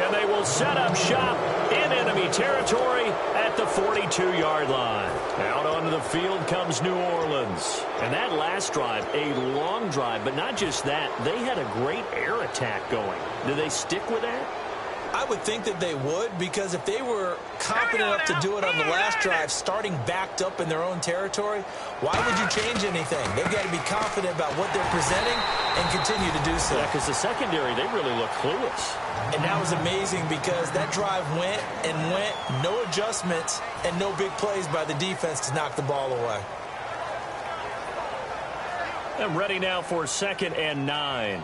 And they will set up shop in enemy territory at the 42-yard line. Out onto the field comes New Orleans. And that last drive, a long drive, but not just that. They had a great air attack going. Do they stick with that? I would think that they would, because if they were confident enough to do it on the last drive, starting backed up in their own territory, why would you change anything? They've got to be confident about what they're presenting and continue to do so. Yeah, because the secondary, they really look clueless. And that was amazing, because that drive went and went, no adjustments, and no big plays by the defense to knock the ball away. And ready now for 2nd and 9.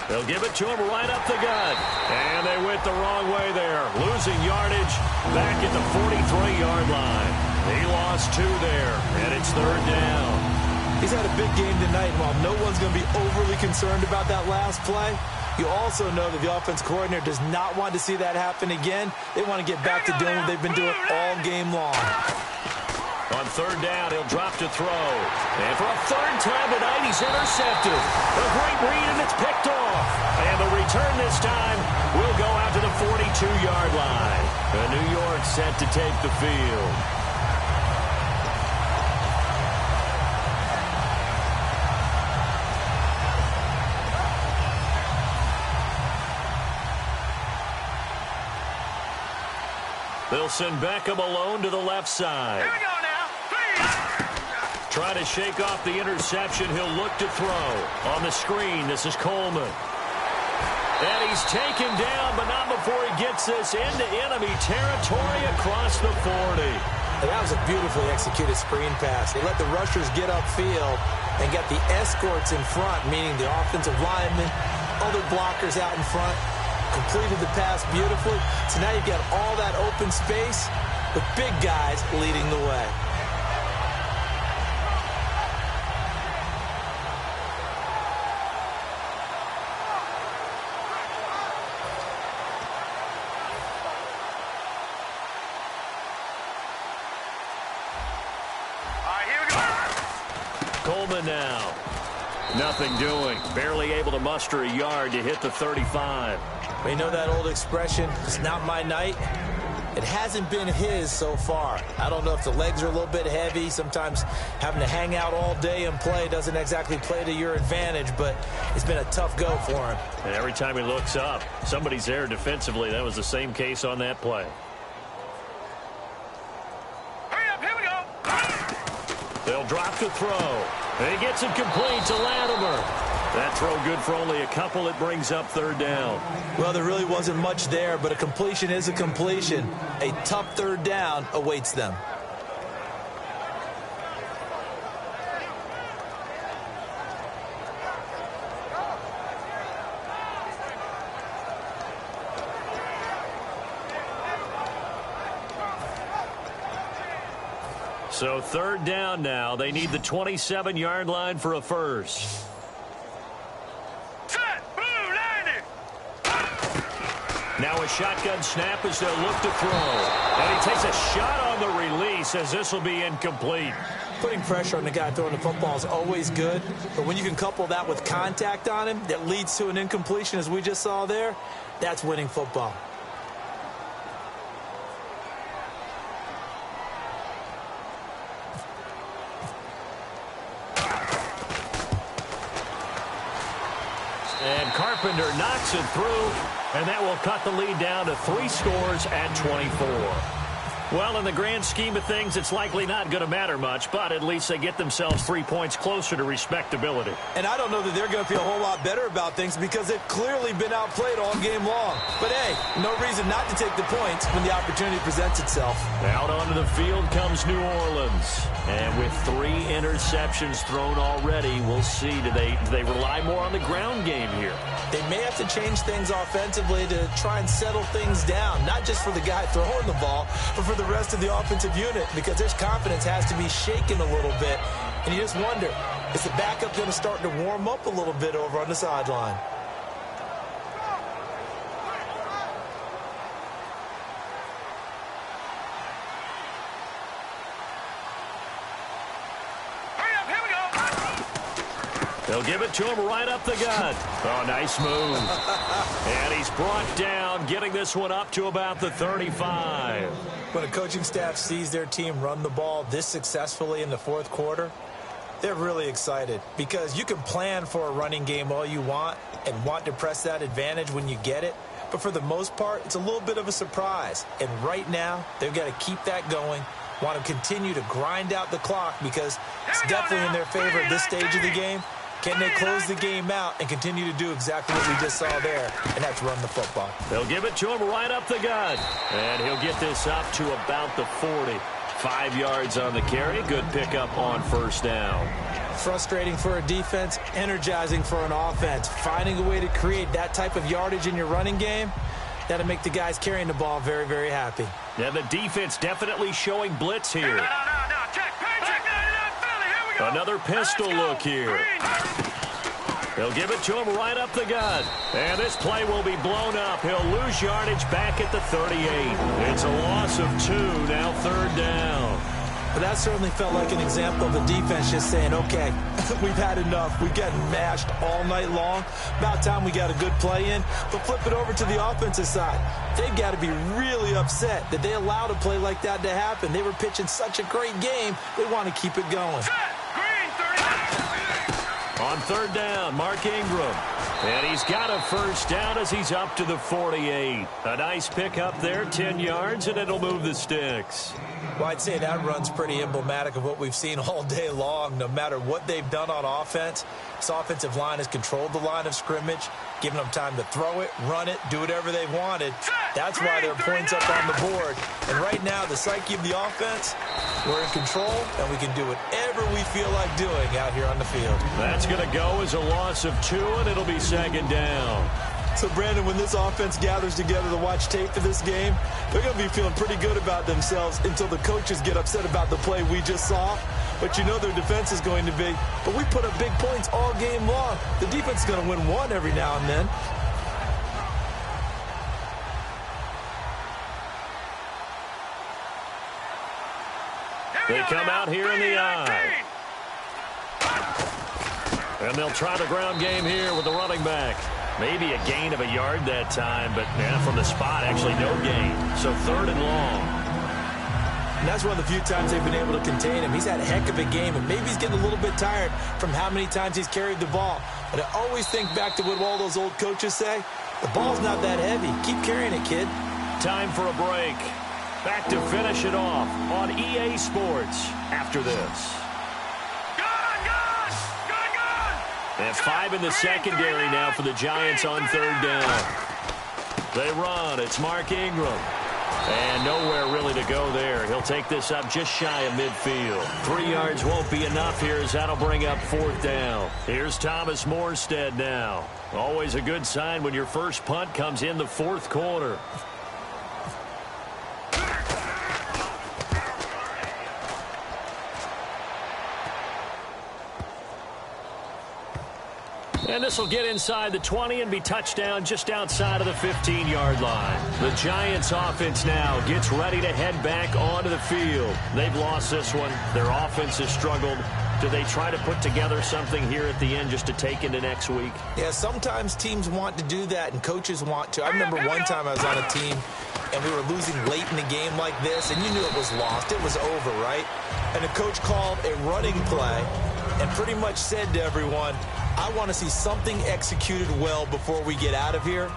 They'll give it to him right up the gut. And they went the wrong way there. Losing yardage back at the 43-yard line. He lost 2 there, and it's 3rd down. He's had a big game tonight, and while no one's going to be overly concerned about that last play, you also know that the offense coordinator does not want to see that happen again. They want to get back to doing what they've been doing all game long. On 3rd down, he'll drop to throw. And for a 3rd time tonight, he's intercepted. A great read, and it's picked off. And the return this time will go out to the 42-yard line. And New York set to take the field. They'll send Beckham alone to the left side. Here we go now. Trying to shake off the interception. He'll look to throw. On the screen, this is Coleman. And he's taken down, but not before he gets this into enemy territory across the 40. And that was a beautifully executed screen pass. They let the rushers get upfield and get the escorts in front, meaning the offensive linemen, other blockers out in front. Completed the pass beautifully. So now you've got all that open space with big guys leading the way. All right, here we go. Coleman now. Nothing doing. Barely able to muster a yard to hit the 35. We know that old expression, it's not my night. It hasn't been his so far. I don't know if the legs are a little bit heavy. Sometimes having to hang out all day and play doesn't exactly play to your advantage, but it's been a tough go for him. And every time he looks up, somebody's there defensively. That was the same case on that play. Hurry up, here we go. They'll drop to throw. And he gets it complete to Latimer. That throw good for only a couple. It brings up 3rd down. Well, there really wasn't much there, but a completion is a completion. A tough 3rd down awaits them. So 3rd down now. They need the 27-yard line for a first. Set, blue, landing. Now a shotgun snap as they'll look to throw. And he takes a shot on the release as this will be incomplete. Putting pressure on the guy throwing the football is always good, but when you can couple that with contact on him that leads to an incompletion as we just saw there, that's winning football. And Carpenter knocks it through, and that will cut the lead down to 3 scores at 24. Well, in the grand scheme of things, it's likely not going to matter much, but at least they get themselves 3 points closer to respectability. And I don't know that they're going to feel a whole lot better about things because they've clearly been outplayed all game long. But, hey, no reason not to take the points when the opportunity presents itself. Out onto the field comes New Orleans. And with 3 interceptions thrown already, we'll see. Do they rely more on the ground game here? They may have to change things offensively to try and settle things down, not just for the guy throwing the ball, but for the rest of the offensive unit, because their confidence has to be shaken a little bit. And you just wonder, is the backup going to start to warm up a little bit over on the sideline? They'll give it to him right up the gut. Oh, nice move. And he's brought down, getting this one up to about the 35. When a coaching staff sees their team run the ball this successfully in the fourth quarter, they're really excited because you can plan for a running game all you want and want to press that advantage when you get it. But for the most part, it's a little bit of a surprise. And right now, they've got to keep that going, want to continue to grind out the clock because it's definitely in their favor at this stage of the game. Can they close the game out and continue to do exactly what we just saw there, and that's run the football? They'll give it to him right up the gut, and he'll get this up to about the 40. 5 yards on the carry. Good pickup on first down. Frustrating for a defense, energizing for an offense. Finding a way to create that type of yardage in your running game, that'll make the guys carrying the ball very, very happy. Yeah, the defense definitely showing blitz here. Another pistol look here. They'll give it to him right up the gut. And this play will be blown up. He'll lose yardage back at the 38. It's a loss of 2, now third down. But that certainly felt like an example of the defense just saying, okay, we've had enough. We've gotten mashed all night long. About time we got a good play in. But flip it over to the offensive side. They've got to be really upset that they allowed a play like that to happen. They were pitching such a great game. They want to keep it going. On third down, Mark Ingram. And he's got a first down as he's up to the 48. A nice pickup there, 10 yards, and it'll move the sticks. Well, I'd say that run's pretty emblematic of what we've seen all day long. No matter what they've done on offense, this offensive line has controlled the line of scrimmage, given them time to throw it, run it, do whatever they wanted. That's why there are points up on the board. And right now, the psyche of the offense, we're in control, and we can do whatever we feel like doing out here on the field. That's going to go as a loss of 2, and it'll be second down. So, Brandon, when this offense gathers together to watch tape for this game, they're going to be feeling pretty good about themselves until the coaches get upset about the play we just saw. But you know their defense is going to be. But we put up big points all game long. The defense is going to win one every now and then. They come out here in the eye. And they'll try the ground game here with the running back. Maybe a gain of a yard that time, but from the spot, actually no gain. So third and long. And that's one of the few times they've been able to contain him. He's had a heck of a game, and maybe he's getting a little bit tired from how many times he's carried the ball. But I always think back to what all those old coaches say. The ball's not that heavy. Keep carrying it, kid. Time for a break. Back to finish it off on EA Sports after this. And 5 in the secondary now for the Giants on third down. They run. It's Mark Ingram. And nowhere really to go there. He'll take this up just shy of midfield. 3 yards won't be enough here as that'll bring up fourth down. Here's Thomas Morstead now. Always a good sign when your first punt comes in the fourth quarter. And this will get inside the 20 and be touchdown just outside of the 15-yard line. The Giants offense now gets ready to head back onto the field. They've lost this one. Their offense has struggled. Do they try to put together something here at the end just to take into next week? Yeah, sometimes teams want to do that and coaches want to. I remember one time I was on a team and we were losing late in the game like this, and you knew it was lost. It was over, right? And the coach called a running play and pretty much said to everyone, I want to see something executed well before we get out of here.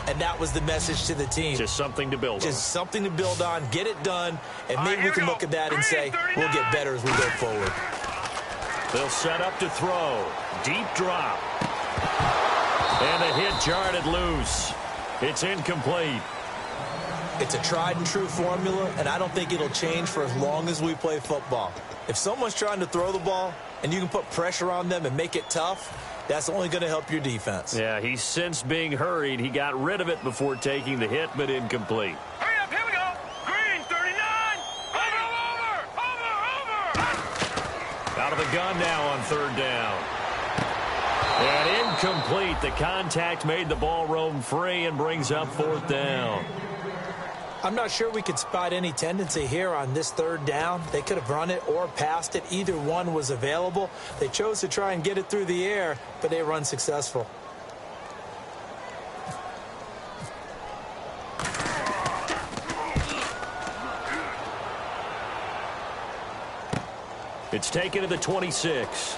And that was the message to the team. Just something to build on. Just something to build on, get it done, and maybe we can look at that and say, we'll get better as we go forward. They'll set up to throw. Deep drop. And a hit jarred it loose. It's incomplete. It's a tried and true formula, and I don't think it'll change for as long as we play football. If someone's trying to throw the ball and you can put pressure on them and make it tough, that's only going to help your defense. Yeah, he's sensed being hurried. He got rid of it before taking the hit, but incomplete. Hurry up, here we go. Green, 39. Over. Out of the gun now on third down. And incomplete. The contact made the ball roam free and brings up fourth down. I'm not sure we could spot any tendency here on this third down. They could have run it or passed it. Either one was available. They chose to try and get it through the air, but they were unsuccessful. It's taken to the 26.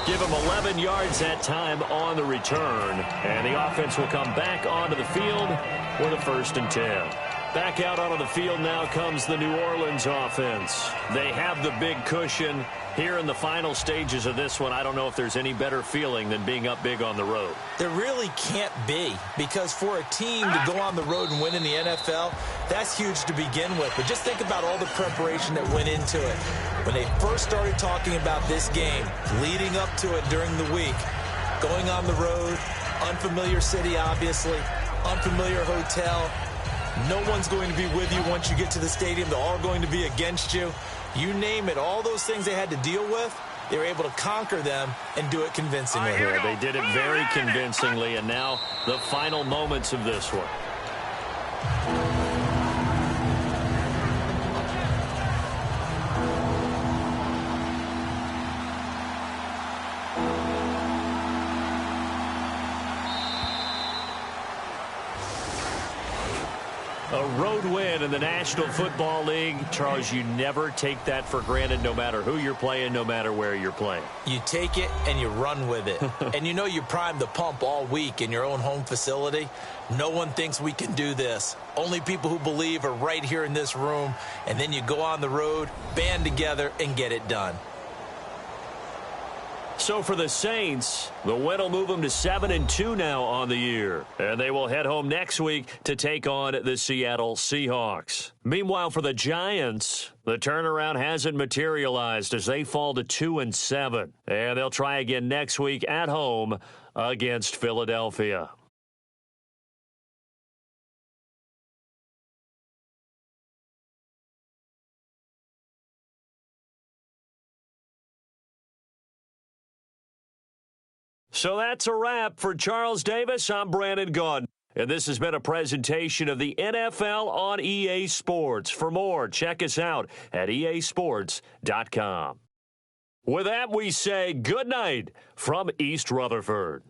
Give him 11 yards that time on the return. And the offense will come back onto the field with a 1st and 10. Back out onto the field now comes the New Orleans offense. They have the big cushion. Here in the final stages of this one, I don't know if there's any better feeling than being up big on the road. There really can't be, because for a team to go on the road and win in the NFL, that's huge to begin with. But just think about all the preparation that went into it. When they first started talking about this game, leading up to it during the week, going on the road, unfamiliar city, obviously, unfamiliar hotel. No one's going to be with you once you get to the stadium. They're all going to be against you. You name it, all those things they had to deal with, they were able to conquer them and do it convincingly. Yeah, they did it very convincingly, and now the final moments of this one. A road win in the National Football League. Charles, you never take that for granted, no matter who you're playing, no matter where you're playing. You take it and you run with it. And you know you primed the pump all week in your own home facility. No one thinks we can do this. Only people who believe are right here in this room. And then you go on the road, band together, and get it done. So for the Saints, the win will move them to 7-2 now on the year. And they will head home next week to take on the Seattle Seahawks. Meanwhile, for the Giants, the turnaround hasn't materialized as they fall to 2-7. And they'll try again next week at home against Philadelphia. So that's a wrap. For Charles Davis, I'm Brandon Gaudin. And this has been a presentation of the NFL on EA Sports. For more, check us out at easports.com. With that, we say good night from East Rutherford.